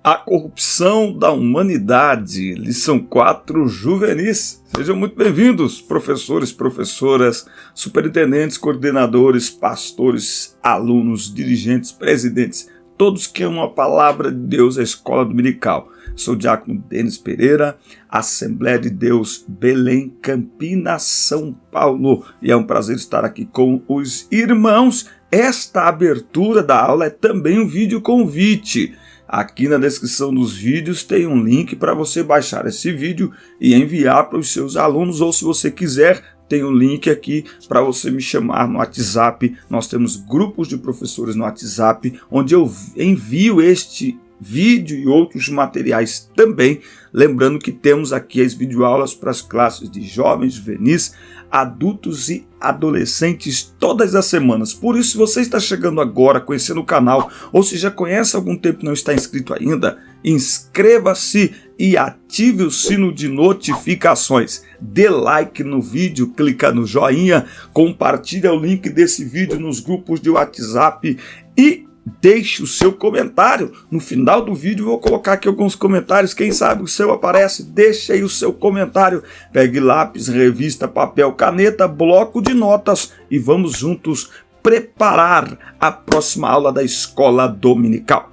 A corrupção da humanidade, lição 4, juvenis. Sejam muito bem-vindos, professores, professoras, superintendentes, coordenadores, pastores, alunos, dirigentes, presidentes, todos que amam a palavra de Deus, a escola dominical. Sou o diácono Denis Pereira, Assembleia de Deus, Belém, Campinas, São Paulo. E é um prazer estar aqui com os irmãos. Esta abertura da aula é também um vídeo convite. Aqui na descrição dos vídeos tem um link para você baixar esse vídeo e enviar para os seus alunos, ou se você quiser, tem um link aqui para você me chamar no WhatsApp. Nós temos grupos de professores no WhatsApp, onde eu envio este vídeo e outros materiais também. Lembrando que temos aqui as videoaulas para as classes de jovens, juvenis, adultos e adolescentes todas as semanas. Por isso, se você está chegando agora, conhecendo o canal, ou se já conhece há algum tempo e não está inscrito ainda, inscreva-se e ative o sino de notificações. Dê like no vídeo, clica no joinha, compartilha o link desse vídeo nos grupos de WhatsApp e deixe o seu comentário. No final do vídeo vou colocar aqui alguns comentários, quem sabe o seu aparece. Deixe aí o seu comentário. Pegue lápis, revista, papel, caneta, bloco de notas e vamos juntos preparar a próxima aula da escola dominical.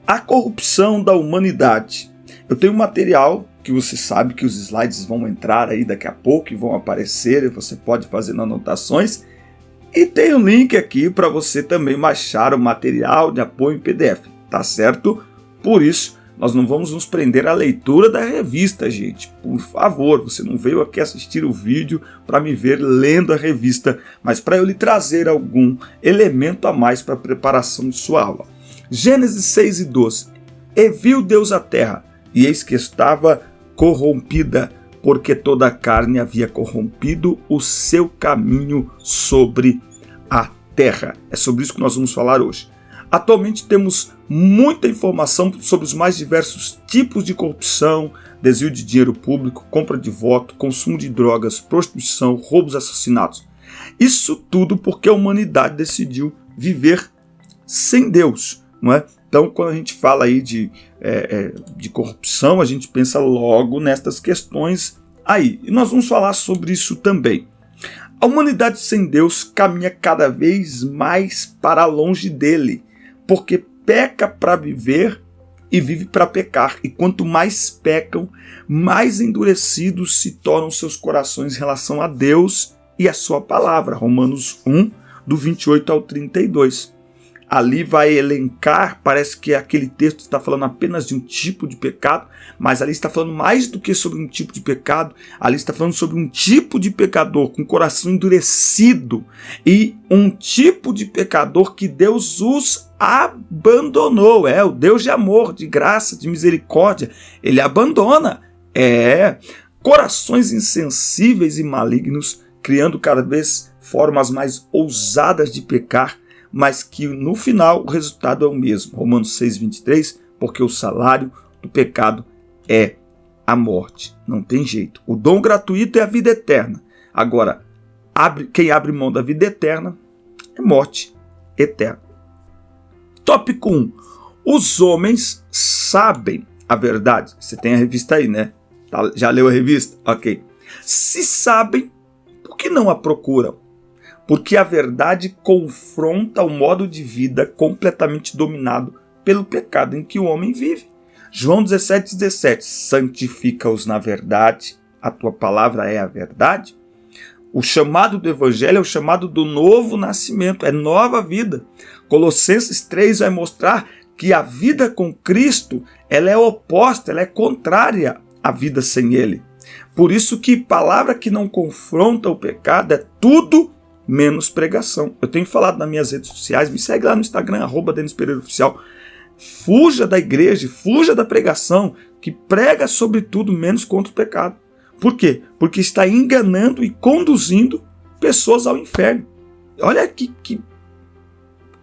A corrupção da humanidade. Eu tenho um material que você sabe que os slides vão entrar aí daqui a pouco e vão aparecer, e você pode fazer anotações. E tem um link aqui para você também baixar o material de apoio em PDF, tá certo? Por isso, nós não vamos nos prender à leitura da revista, gente. Por favor, você não veio aqui assistir o vídeo para me ver lendo a revista, mas para eu lhe trazer algum elemento a mais para a preparação de sua aula. Gênesis 6 e 12. E viu Deus a terra, e eis que estava corrompida, porque toda a carne havia corrompido o seu caminho sobre a terra. É sobre isso que nós vamos falar hoje. Atualmente temos muita informação sobre os mais diversos tipos de corrupção, desvio de dinheiro público, compra de voto, consumo de drogas, prostituição, roubos, assassinatos. Isso tudo porque a humanidade decidiu viver sem Deus, não é? Então, quando a gente fala aí de corrupção, a gente pensa logo nestas questões aí. E nós vamos falar sobre isso também. A humanidade sem Deus caminha cada vez mais para longe dele, porque peca para viver e vive para pecar. E quanto mais pecam, mais endurecidos se tornam seus corações em relação a Deus e a sua palavra. Romanos 1, do 28 ao 32. Ali vai elencar, parece que aquele texto está falando apenas de um tipo de pecado, mas ali está falando mais do que sobre um tipo de pecado, ali está falando sobre um tipo de pecador com o coração endurecido e um tipo de pecador que Deus os abandonou. É o Deus de amor, de graça, de misericórdia, ele abandona. Corações insensíveis e malignos, criando cada vez formas mais ousadas de pecar, mas que no final o resultado é o mesmo. Romanos 6, 23, porque o salário do pecado é a morte. Não tem jeito. O dom gratuito é a vida eterna. Agora, quem abre mão da vida eterna é morte eterna. Tópico 1. Os homens sabem a verdade. Você tem a revista aí, né? Já leu a revista? Ok. Se sabem, por que não a procuram? Porque a verdade confronta o modo de vida completamente dominado pelo pecado em que o homem vive. João 17,17. Santifica-os na verdade, a tua palavra é a verdade. O chamado do evangelho é o chamado do novo nascimento, é nova vida. Colossenses 3 vai mostrar que a vida com Cristo ela é oposta, ela é contrária à vida sem Ele. Por isso que palavra que não confronta o pecado é tudo menos pregação. Eu tenho falado nas minhas redes sociais, me segue lá no Instagram, @DenisPereiraOficial. fuja da igreja, fuja da pregação, que prega sobre tudo menos contra o pecado. Por quê? Porque está enganando e conduzindo pessoas ao inferno. Olha que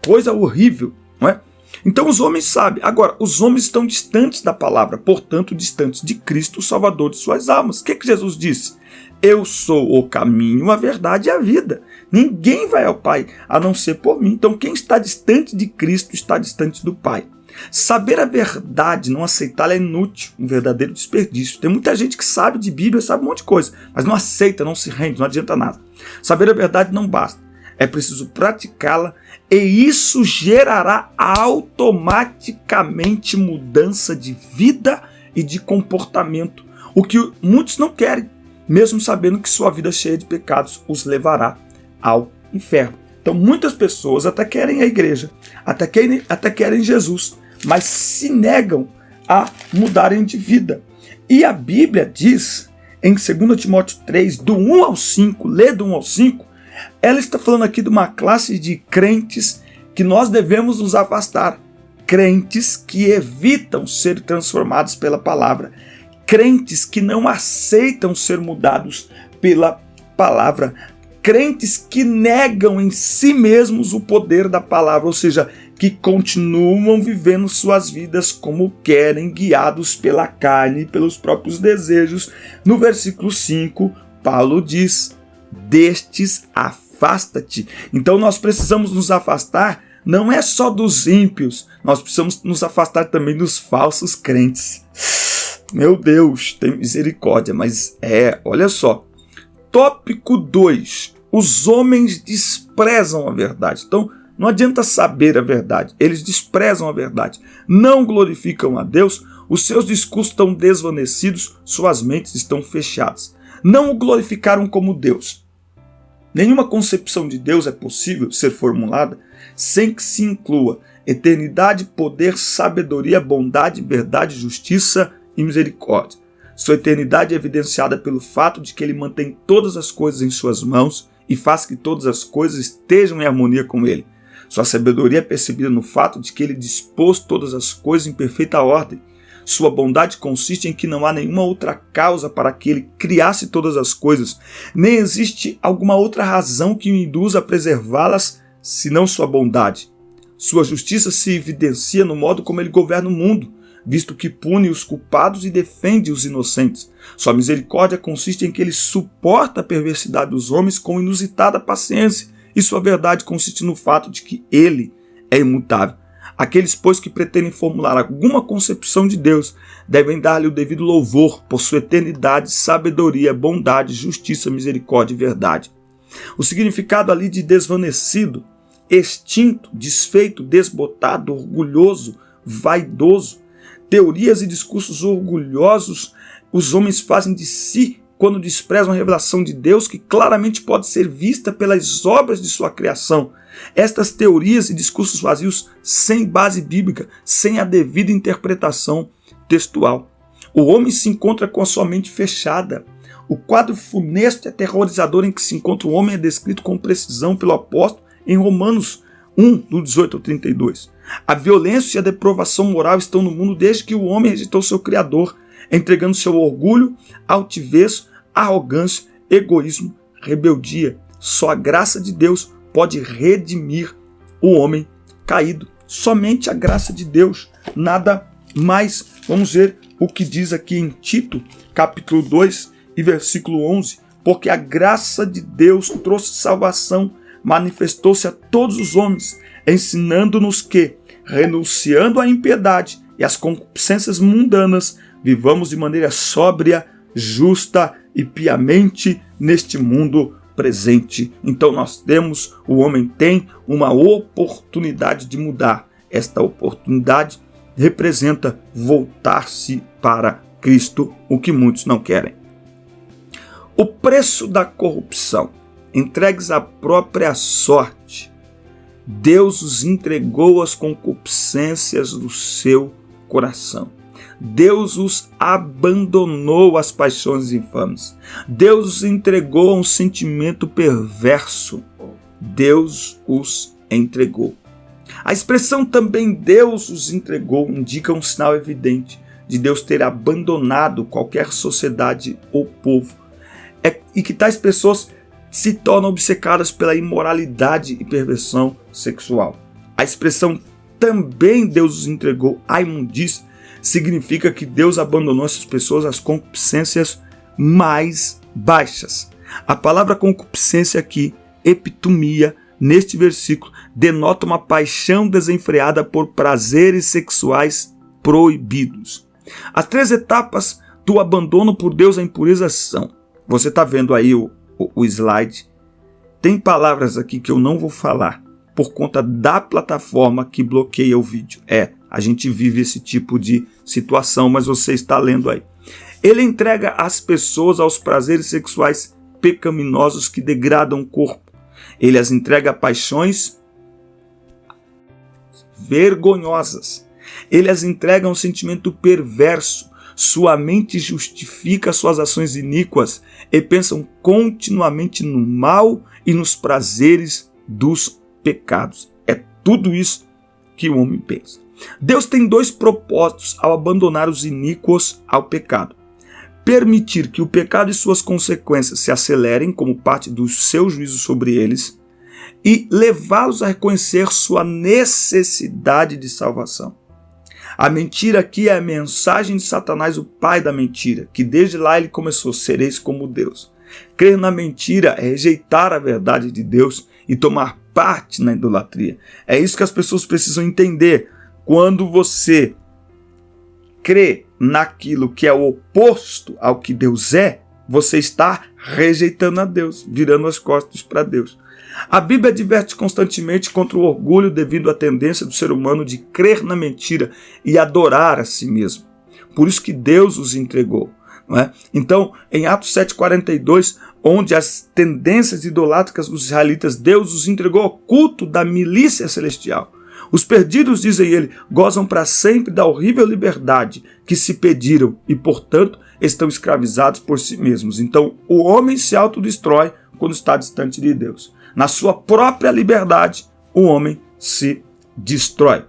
coisa horrível, não é? Então os homens sabem. Agora, os homens estão distantes da palavra, portanto distantes de Cristo, o Salvador de suas almas. O que Jesus disse? Eu sou o caminho, a verdade e a vida. Ninguém vai ao Pai a não ser por mim. Então quem está distante de Cristo está distante do Pai. Saber a verdade, não aceitá-la é inútil, um verdadeiro desperdício. Tem muita gente que sabe de Bíblia, sabe um monte de coisa, mas não aceita, não se rende, não adianta nada. Saber a verdade não basta. É preciso praticá-la e isso gerará automaticamente mudança de vida e de comportamento. O que muitos não querem, mesmo sabendo que sua vida cheia de pecados os levará ao inferno. Então muitas pessoas até querem a igreja, até querem Jesus, mas se negam a mudarem de vida. E a Bíblia diz, em 2 Timóteo 3, do 1 ao 5, lê do 1 ao 5, ela está falando aqui de uma classe de crentes que nós devemos nos afastar. Crentes que evitam ser transformados pela palavra. Crentes que não aceitam ser mudados pela palavra. Crentes que negam em si mesmos o poder da palavra, ou seja, que continuam vivendo suas vidas como querem, guiados pela carne e pelos próprios desejos. No versículo 5, Paulo diz: destes afasta-te. Então nós precisamos nos afastar, não é só dos ímpios, nós precisamos nos afastar também dos falsos crentes. Meu Deus, tem misericórdia, mas olha só. Tópico 2. Os homens desprezam a verdade. Então, não adianta saber a verdade. Eles desprezam a verdade. Não glorificam a Deus. Os seus discursos estão desvanecidos. Suas mentes estão fechadas. Não o glorificaram como Deus. Nenhuma concepção de Deus é possível ser formulada sem que se inclua eternidade, poder, sabedoria, bondade, verdade, justiça e misericórdia. Sua eternidade é evidenciada pelo fato de que ele mantém todas as coisas em suas mãos e faz que todas as coisas estejam em harmonia com ele. Sua sabedoria é percebida no fato de que ele dispôs todas as coisas em perfeita ordem. Sua bondade consiste em que não há nenhuma outra causa para que ele criasse todas as coisas, nem existe alguma outra razão que o induza a preservá-las, senão sua bondade. Sua justiça se evidencia no modo como ele governa o mundo, visto que pune os culpados e defende os inocentes. Sua misericórdia consiste em que ele suporta a perversidade dos homens com inusitada paciência, e sua verdade consiste no fato de que ele é imutável. Aqueles, pois, que pretendem formular alguma concepção de Deus, devem dar-lhe o devido louvor por sua eternidade, sabedoria, bondade, justiça, misericórdia e verdade. O significado ali de desvanecido, extinto, desfeito, desbotado, orgulhoso, vaidoso, teorias e discursos orgulhosos os homens fazem de si quando desprezam a revelação de Deus, que claramente pode ser vista pelas obras de sua criação. Estas teorias e discursos vazios sem base bíblica, sem a devida interpretação textual. O homem se encontra com a sua mente fechada. O quadro funesto e aterrorizador em que se encontra o homem é descrito com precisão pelo apóstolo em Romanos 1, do 18 ao 32. A violência e a depravação moral estão no mundo desde que o homem rejeitou seu Criador, entregando seu orgulho, altivez, arrogância, egoísmo, rebeldia. Só a graça de Deus pode redimir o homem caído. Somente a graça de Deus, nada mais. Vamos ver o que diz aqui em Tito, capítulo 2 e versículo 11. Porque a graça de Deus trouxe salvação, manifestou-se a todos os homens, ensinando-nos que, renunciando à impiedade e às concupiscências mundanas, vivamos de maneira sóbria, justa e piamente neste mundo presente. Então o homem tem uma oportunidade de mudar. Esta oportunidade representa voltar-se para Cristo, o que muitos não querem. O preço da corrupção, entregues à própria sorte. Deus os entregou às concupiscências do seu coração. Deus os abandonou às paixões infames. Deus os entregou a um sentimento perverso. Deus os entregou. A expressão também Deus os entregou indica um sinal evidente de Deus ter abandonado qualquer sociedade ou povo, e que tais pessoas se tornam obcecadas pela imoralidade e perversão sexual. A expressão também Deus os entregou à imundícia significa que Deus abandonou essas pessoas às concupiscências mais baixas. A palavra concupiscência aqui, epitomia, neste versículo, denota uma paixão desenfreada por prazeres sexuais proibidos. As 3 etapas do abandono por Deus à impureza são: você está vendo aí o slide? Tem palavras aqui que eu não vou falar por conta da plataforma que bloqueia o vídeo. A gente vive esse tipo de situação, mas você está lendo aí. Ele entrega as pessoas aos prazeres sexuais pecaminosos que degradam o corpo. Ele as entrega a paixões vergonhosas. Ele as entrega a um sentimento perverso. Sua mente justifica suas ações iníquas e pensam continuamente no mal e nos prazeres dos pecados. É tudo isso que o homem pensa. Deus tem 2 propósitos ao abandonar os iníquos ao pecado: permitir que o pecado e suas consequências se acelerem como parte do seu juízo sobre eles, e levá-los a reconhecer sua necessidade de salvação. A mentira aqui é a mensagem de Satanás, o pai da mentira, que desde lá ele começou: sereis como Deus. Crer na mentira é rejeitar a verdade de Deus e tomar parte na idolatria. É isso que as pessoas precisam entender. Quando você crê naquilo que é o oposto ao que Deus é, você está rejeitando a Deus, virando as costas para Deus. A Bíblia adverte constantemente contra o orgulho devido à tendência do ser humano de crer na mentira e adorar a si mesmo. Por isso que Deus os entregou. Não é? Então, em Atos 7,42, onde as tendências idolátricas dos israelitas, Deus os entregou ao culto da milícia celestial. Os perdidos, dizem ele, gozam para sempre da horrível liberdade que se pediram e, portanto, estão escravizados por si mesmos. Então, o homem se autodestrói quando está distante de Deus. Na sua própria liberdade, o homem se destrói.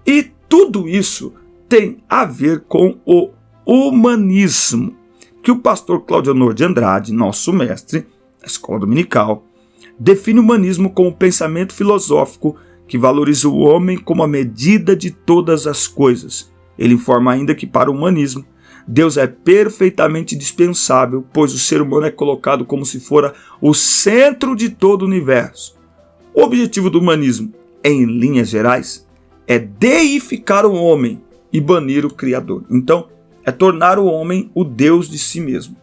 E tudo isso tem a ver com o humanismo, que o pastor Claudionor de Andrade, nosso mestre da escola dominical, define o humanismo como pensamento filosófico que valoriza o homem como a medida de todas as coisas. Ele informa ainda que para o humanismo, Deus é perfeitamente dispensável, pois o ser humano é colocado como se fora o centro de todo o universo. O objetivo do humanismo, em linhas gerais, é deificar o homem e banir o Criador. Então, é tornar o homem o Deus de si mesmo.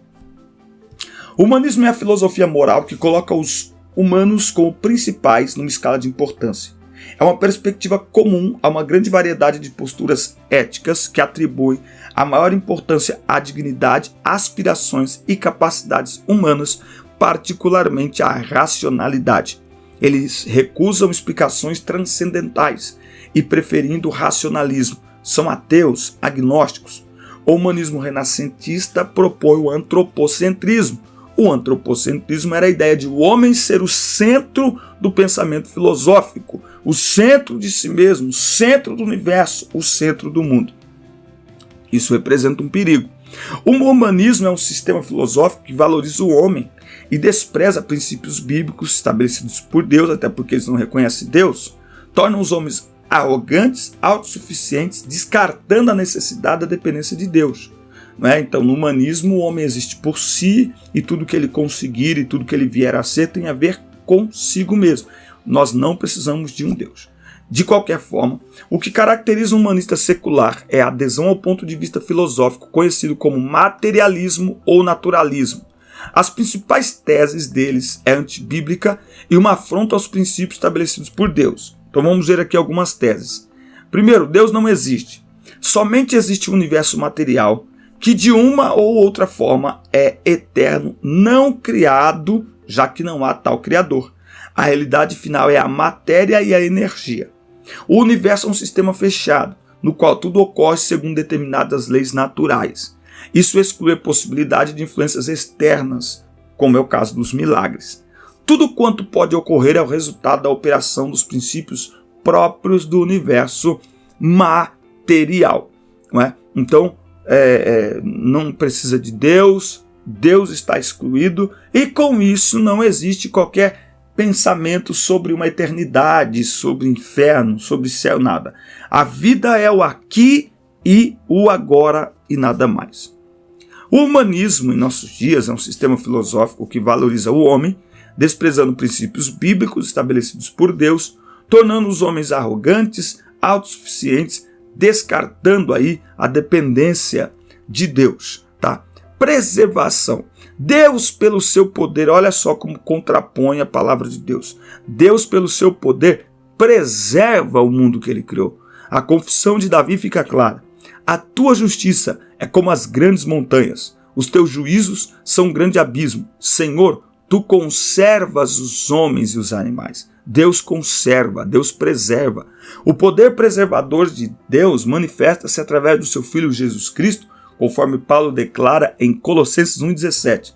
O humanismo é a filosofia moral que coloca os humanos como principais numa escala de importância. É uma perspectiva comum a uma grande variedade de posturas éticas que atribui a maior importância à dignidade, aspirações e capacidades humanas, particularmente à racionalidade. Eles recusam explicações transcendentais e, preferindo o racionalismo, são ateus, agnósticos. O humanismo renascentista propõe o antropocentrismo. O antropocentrismo era a ideia de o homem ser o centro do pensamento filosófico, o centro de si mesmo, o centro do universo, o centro do mundo. Isso representa um perigo. O humanismo é um sistema filosófico que valoriza o homem e despreza princípios bíblicos estabelecidos por Deus, até porque eles não reconhecem Deus, torna os homens arrogantes, autossuficientes, descartando a necessidade da dependência de Deus. Então, no humanismo, o homem existe por si e tudo que ele conseguir e tudo que ele vier a ser tem a ver consigo mesmo. Nós não precisamos de um Deus. De qualquer forma, o que caracteriza um humanista secular é a adesão ao ponto de vista filosófico conhecido como materialismo ou naturalismo. As principais teses deles é antibíblica e uma afronta aos princípios estabelecidos por Deus. Então vamos ver aqui algumas teses. Primeiro, Deus não existe. Somente existe um universo material que de uma ou outra forma é eterno, não criado, já que não há tal criador. A realidade final é a matéria e a energia. O universo é um sistema fechado, no qual tudo ocorre segundo determinadas leis naturais. Isso exclui a possibilidade de influências externas, como é o caso dos milagres. Tudo quanto pode ocorrer é o resultado da operação dos princípios próprios do universo material. Não é? Então, não precisa de Deus, Deus está excluído, e com isso não existe qualquer pensamento sobre uma eternidade, sobre inferno, sobre céu, nada. A vida é o aqui e o agora e nada mais. O humanismo em nossos dias é um sistema filosófico que valoriza o homem, desprezando princípios bíblicos estabelecidos por Deus, tornando os homens arrogantes, autossuficientes, descartando aí a dependência de Deus, tá? Preservação. Deus, pelo seu poder, olha só como contrapõe a palavra de Deus. Deus, pelo seu poder, preserva o mundo que ele criou. A confissão de Davi fica clara. A tua justiça é como as grandes montanhas. Os teus juízos são um grande abismo. Senhor, tu conservas os homens e os animais. Deus conserva, Deus preserva. O poder preservador de Deus manifesta-se através do seu Filho Jesus Cristo, conforme Paulo declara em Colossenses 1,17.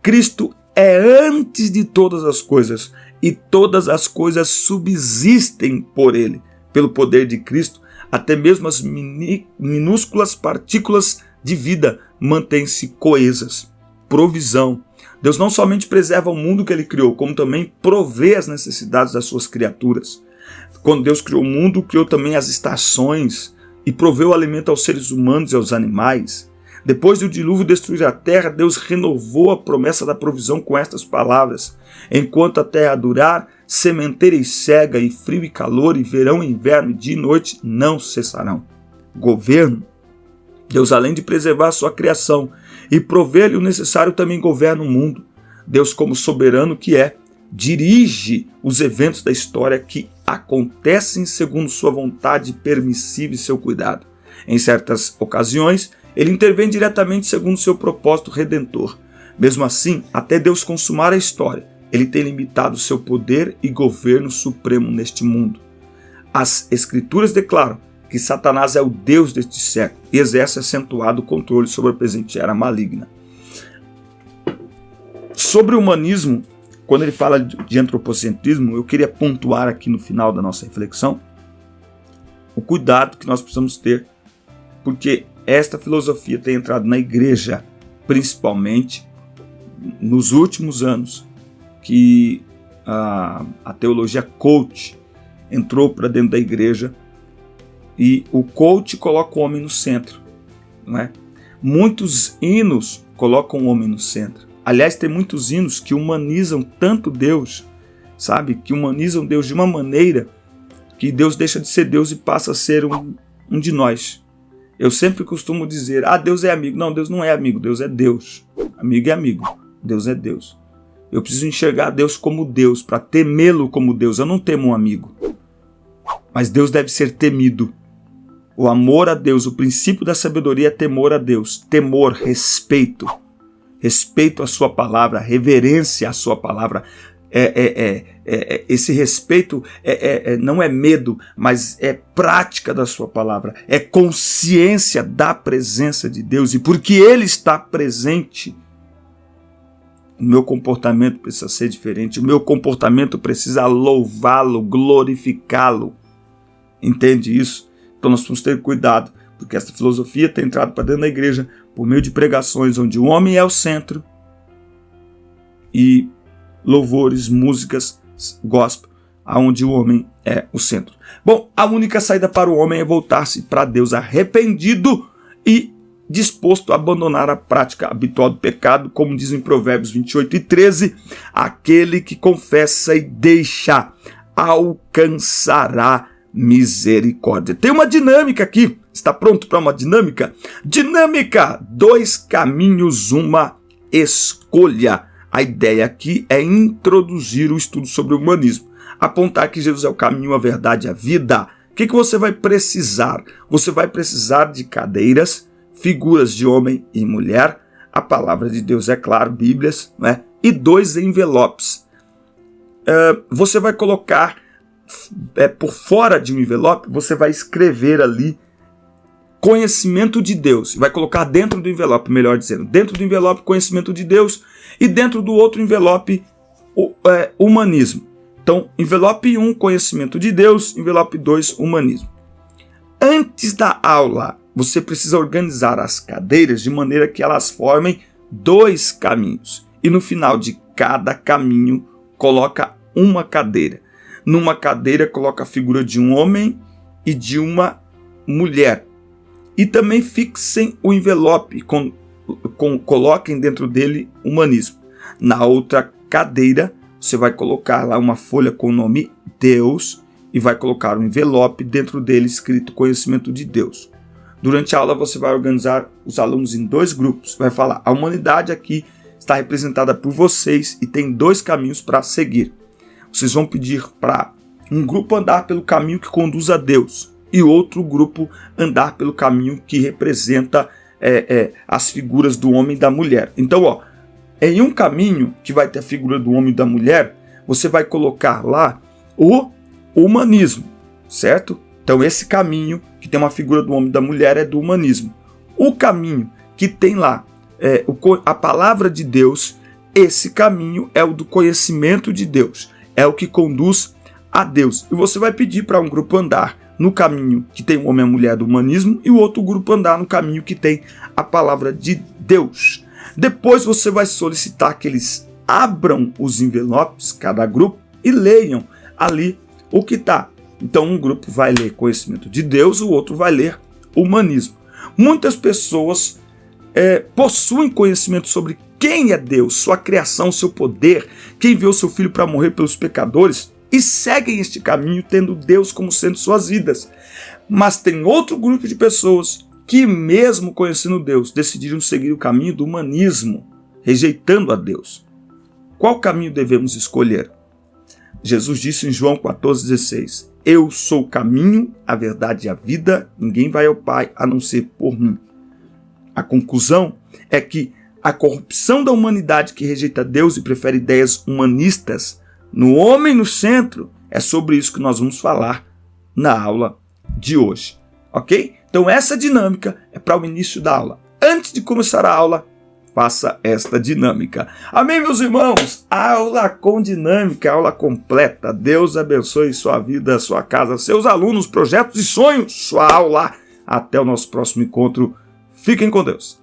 Cristo é antes de todas as coisas, e todas as coisas subsistem por ele. Pelo poder de Cristo, até mesmo as minúsculas partículas de vida mantêm-se coesas. Provisão. Deus não somente preserva o mundo que ele criou, como também provê as necessidades das suas criaturas. Quando Deus criou o mundo, criou também as estações e proveu o alimento aos seres humanos e aos animais. Depois do dilúvio destruir a terra, Deus renovou a promessa da provisão com estas palavras: enquanto a terra durar, sementeira e cega, e frio e calor, e verão e inverno, e dia e noite não cessarão. Governo. Deus, além de preservar a sua criação e prover-lhe o necessário, também governa o mundo. Deus, como soberano que é, dirige os eventos da história que acontecem segundo sua vontade permissiva e seu cuidado. Em certas ocasiões, ele intervém diretamente segundo seu propósito redentor. Mesmo assim, até Deus consumar a história, ele tem limitado seu poder e governo supremo neste mundo. As Escrituras declaram que Satanás é o Deus deste século e exerce acentuado controle sobre a presente era maligna. Sobre o humanismo, quando ele fala de antropocentrismo, eu queria pontuar aqui no final da nossa reflexão o cuidado que nós precisamos ter, porque esta filosofia tem entrado na igreja, principalmente nos últimos anos, que a teologia coach entrou para dentro da igreja, e o coach coloca o homem no centro, não é? Muitos hinos colocam o homem no centro. Aliás, tem muitos hinos que humanizam tanto Deus, sabe? Que humanizam Deus de uma maneira que Deus deixa de ser Deus e passa a ser um de nós. Eu sempre costumo dizer, Deus é amigo. Não, Deus não é amigo, Deus é Deus. Amigo é amigo, Deus é Deus. Eu preciso enxergar Deus como Deus, para temê-lo como Deus. Eu não temo um amigo, mas Deus deve ser temido. O amor a Deus, o princípio da sabedoria é temor a Deus. Temor, respeito. Respeito à sua palavra, reverência à sua palavra. Esse respeito não é medo, mas é prática da sua palavra. É consciência da presença de Deus. E porque Ele está presente, o meu comportamento precisa ser diferente. O meu comportamento precisa louvá-lo, glorificá-lo. Entende isso? Então nós temos que ter cuidado, porque essa filosofia tem entrado para dentro da igreja por meio de pregações onde o homem é o centro e louvores, músicas, gospel, onde o homem é o centro. Bom, a única saída para o homem é voltar-se para Deus arrependido e disposto a abandonar a prática habitual do pecado, como diz em Provérbios 28:13, aquele que confessa e deixa alcançará misericórdia. Tem uma dinâmica aqui. Está pronto para uma dinâmica? Dinâmica: 2 caminhos, uma escolha. A ideia aqui é introduzir o estudo sobre o humanismo. Apontar que Jesus é o caminho, a verdade e a vida. O que você vai precisar? Você vai precisar de cadeiras, figuras de homem e mulher, a palavra de Deus, é claro, Bíblias, né? E 2 envelopes. Você vai colocar por fora de um envelope, você vai escrever ali conhecimento de Deus. Vai colocar dentro do envelope, melhor dizendo, dentro do envelope conhecimento de Deus e dentro do outro envelope humanismo. Então, envelope 1, conhecimento de Deus, envelope 2, humanismo. Antes da aula, você precisa organizar as cadeiras de maneira que elas formem 2 caminhos. E no final de cada caminho, coloca uma cadeira. Numa cadeira, coloca a figura de um homem e de uma mulher. E também fixem o envelope, coloquem dentro dele humanismo. Na outra cadeira, você vai colocar lá uma folha com o nome Deus e vai colocar um envelope dentro dele escrito conhecimento de Deus. Durante a aula você vai organizar os alunos em 2 grupos. Vai falar, a humanidade aqui está representada por vocês e tem 2 caminhos para seguir. Vocês vão pedir para um grupo andar pelo caminho que conduz a Deus e outro grupo andar pelo caminho que representa as figuras do homem e da mulher. Então, em um caminho que vai ter a figura do homem e da mulher, você vai colocar lá o humanismo, certo? Então, esse caminho que tem uma figura do homem e da mulher é do humanismo. O caminho que tem lá a palavra de Deus, esse caminho é o do conhecimento de Deus, é o que conduz a Deus. E você vai pedir para um grupo andar no caminho que tem o homem e a mulher do humanismo e o outro grupo andar no caminho que tem a palavra de Deus. Depois você vai solicitar que eles abram os envelopes, cada grupo, e leiam ali o que está. Então um grupo vai ler conhecimento de Deus, o outro vai ler humanismo. Muitas pessoas possuem conhecimento sobre quem é Deus, sua criação, seu poder, quem enviou seu filho para morrer pelos pecadores, e seguem este caminho tendo Deus como sendo suas vidas. Mas tem outro grupo de pessoas que, mesmo conhecendo Deus, decidiram seguir o caminho do humanismo, rejeitando a Deus. Qual caminho devemos escolher? Jesus disse em João 14,16: Eu sou o caminho, a verdade e a vida, ninguém vai ao Pai a não ser por mim. A conclusão é que a corrupção da humanidade que rejeita Deus e prefere ideias humanistas, no homem no centro, é sobre isso que nós vamos falar na aula de hoje, ok? Então essa dinâmica é para o início da aula. Antes de começar a aula, faça esta dinâmica. Amém, meus irmãos? Aula com dinâmica, aula completa. Deus abençoe sua vida, sua casa, seus alunos, projetos e sonhos, sua aula. Até o nosso próximo encontro. Fiquem com Deus.